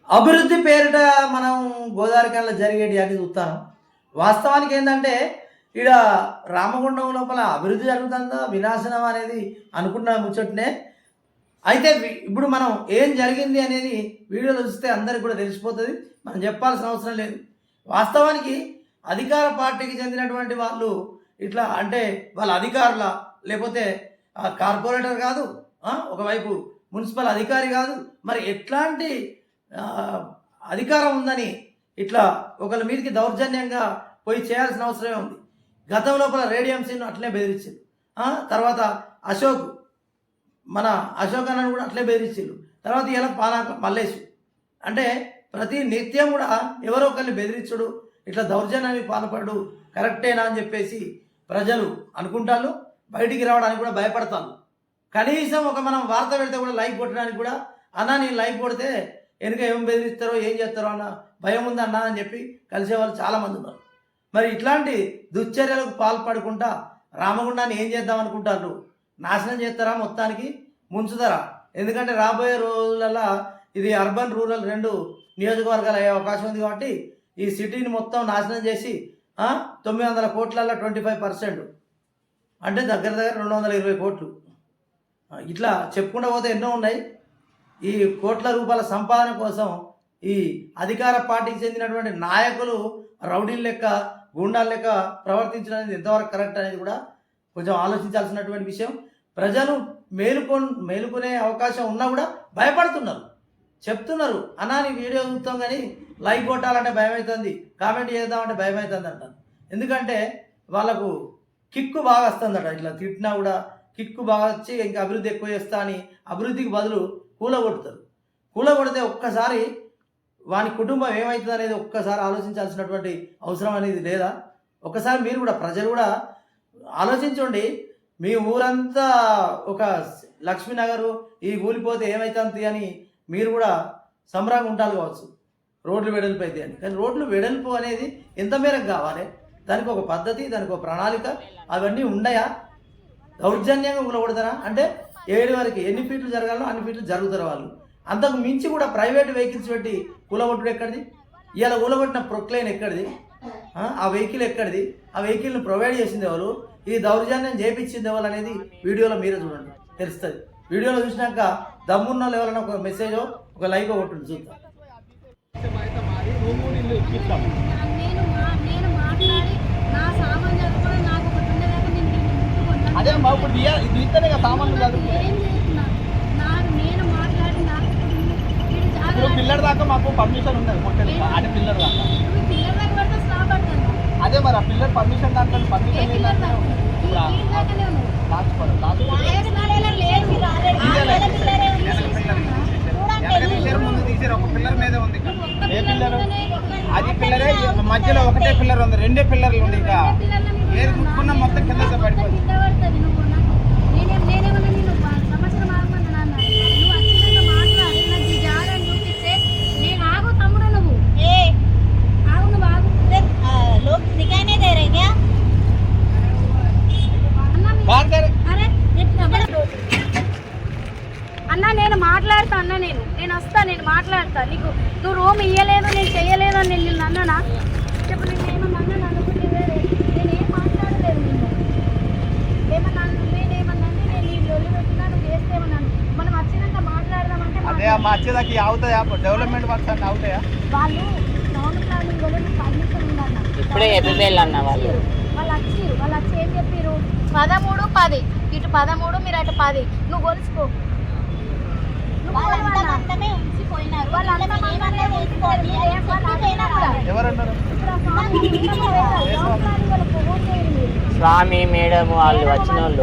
అభివృద్ధి పేరిట మనం గోదావరిఖనిలో జరిగేటి అని చూస్తాను. వాస్తవానికి ఏంటంటే ఈడ రామగుండం లోపల అభివృద్ధి జరుగుతుందా వినాశనం అనేది అనుకున్న ముచ్చటనే. అయితే ఇప్పుడు మనం ఏం జరిగింది అనేది వీడియోలో చూస్తే అందరికి కూడా తెలిసిపోతుంది, మనం చెప్పాల్సిన అవసరం లేదు. వాస్తవానికి అధికార పార్టీకి చెందినటువంటి వాళ్ళు ఇట్లా అంటే వాళ్ళ అధికారుల లేకపోతే కార్పొరేటర్ కాదు, ఒకవైపు మున్సిపల్ అధికారి కాదు, మరి ఎట్లాంటి అధికారం ఉందని ఇట్లా ఒకళ్ళ మీదకి దౌర్జన్యంగా పోయి చేయాల్సిన అవసరమే ఉంది. గతం లోపల రేడియం సీన్ అట్లనే బెదిరించారు, తర్వాత మన అశోక్ అన్నను కూడా అట్లే బెదిరించారు, తర్వాత ఇలా పానాక మల్లేష్. అంటే ప్రతి నిత్యం కూడా ఎవరో ఒకరిని బెదిరించుడు ఇట్లా దౌర్జన్యానికి పాల్పడు కరెక్టేనా అని చెప్పేసి ప్రజలు అనుకుంటారు, బయటికి రావడానికి కూడా భయపడతారు. కనీసం మనం వార్త పెడితే కూడా లైక్ కొట్టడానికి కూడా అన్నా నేను లైక్ కొడితే వెనుక ఏం బెదిరిస్తారో ఏం చేస్తారో అన్న భయం ఉందన్నా అని చెప్పి కలిసే వాళ్ళు చాలామంది ఉన్నారు. మరి ఇట్లాంటి దుశ్చర్యలకు పాల్పడకుండా రామగుండాన్ని ఏం చేద్దాం అనుకుంటారు? నాశనం చేస్తారా, మొత్తానికి ముంచుతారా? ఎందుకంటే రాబోయే రోజులలో ఇది అర్బన్ రూరల్ 2 నియోజకవర్గాలు అయ్యే అవకాశం ఉంది. కాబట్టి ఈ సిటీని మొత్తం నాశనం చేసి 900 కోట్లలో 25% అంటే దగ్గర 220 కోట్లు ఇట్లా చెప్పుకుంటూ పోతే ఎన్నో ఉన్నాయి. ఈ కోట్ల రూపాయల సంపాదన కోసం ఈ అధికార పార్టీకి చెందినటువంటి నాయకులు రౌడీల లెక్క గూండాల లెక్క ప్రవర్తించడం అనేది ఎంతవరకు కరెక్ట్ అనేది కూడా కొంచెం ఆలోచించాల్సినటువంటి విషయం. ప్రజలు మేలుకునే అవకాశం ఉన్నా కూడా భయపడుతున్నారు, చెప్తున్నారు అన్నా నీ వీడియో చూస్తాం కానీ లైక్ కొట్టాలంటే భయం అవుతుంది, కామెంట్ చేద్దామంటే భయం అవుతుంది అంటారు. ఎందుకంటే వాళ్ళకు కిక్కు బాగా వస్తుందట, ఇట్లా తిట్టినా కూడా కిక్కు బాగా వచ్చి ఇంకా అభివృద్ధి ఎక్కువ చేస్తా అని అభివృద్ధికి బదులు కూలగొడతారు. కూలగొడితే ఒక్కసారి వాని కుటుంబం ఏమవుతుంది అనేది ఒక్కసారి ఆలోచించాల్సినటువంటి అవసరం అనేది లేదా? ఒక్కసారి మీరు కూడా ప్రజలు కూడా ఆలోచించండి. మీ ఊరంతా ఒక లక్ష్మీనగరు ఈ కూలిపోతే ఏమవుతుంది అని మీరు కూడా సంబరంగా ఉంటారు కావచ్చు, రోడ్లు వెడల్పు అయితే అని. కానీ రోడ్లు వెడల్పు అనేది ఎంత మేరకు కావాలి? దానికి ఒక పద్ధతి, దానికి ఒక ప్రణాళిక అవన్నీ ఉన్నాయా? దౌర్జన్యంగా కూలగొడతారా? అంటే 7 వరకు ఎన్ని ఫీట్లు జరగాలో అన్ని ఫీట్లు జరుగుతారు వాళ్ళు. అంతకు మించి కూడా ప్రైవేట్ వెహికల్స్ పెట్టి కూలగొట్టుడు ఎక్కడిది? ఇవాళ కూలగొట్టిన ప్రొక్లైన్ ఎక్కడిది? ఆ వెహికల్ ఎక్కడిది? ఆ వెహికల్ని ప్రొవైడ్ చేసింది ఎవరు? ఈ దౌర్జన్యం చేయించింది ఎవరు అనేది వీడియోలో మీరే చూడండి, తెలుస్తుంది. వీడియోలో చూసినాక దమ్మున్న లెవెల్ ఒక మెసేజ్ ఒక లైక్ కొట్టుంది చూద్దాం. అదే ఇప్పుడు దీంతోనే సామాన్లు కాదు. ఇప్పుడు పిల్లర్ దాకా మాకు పర్మిషన్ ఉంది, అంటే పిల్లర్ దాకా. అదే మరి ఆ పిల్లర్ పర్మిషన్ దాంట్లో పర్మిషన్ ముందు తీసారు, ఒక పిల్లర్ మీదే ఉంది. ఏ పిల్లర్? అది పిల్లరే, మధ్యలో ఒకటే పిల్లర్ ఉంది, 2 పిల్లర్లు ఉంది. ఇంకా ఏది ముట్టుకున్నా మొత్తం కింద పడిపోయింది. అన్నా నేను మాట్లాడతా, అన్న నేను వస్తా, నేను మాట్లాడతా. నీకు నువ్వు రూమ్ ఇయ్యలేదు, నేను చెయ్యలేదు అని నిన్ను అన్నానా? చెప్పు, నేనేమన్నా అన్నాను అనుకుంటే వేరే, నేనేం మాట్లాడలేదు. నేనేమన్నా అంటే నేను ఈ లొల్లి పెట్టినా నువ్వు చేస్తేమన్నాను. మనం వచ్చినాక మాట్లాడదామంటే వచ్చేదానికి అవుతాయా? డెవలప్మెంట్ వర్క్స్ అన్నీ అవుతాయా? వాళ్ళు టౌన్ ప్లానింగ్ వాళ్ళు పర్మిషన్ ఉందన్న, ఇప్పుడే అన్న వాళ్ళు వచ్చి ఏం చెప్పారు? 13, 10 ఇటు 13 మీరు అటు 10 నువ్వు కొలుసుకో. స్వామి మేడం వాళ్ళు వచ్చిన వాళ్ళు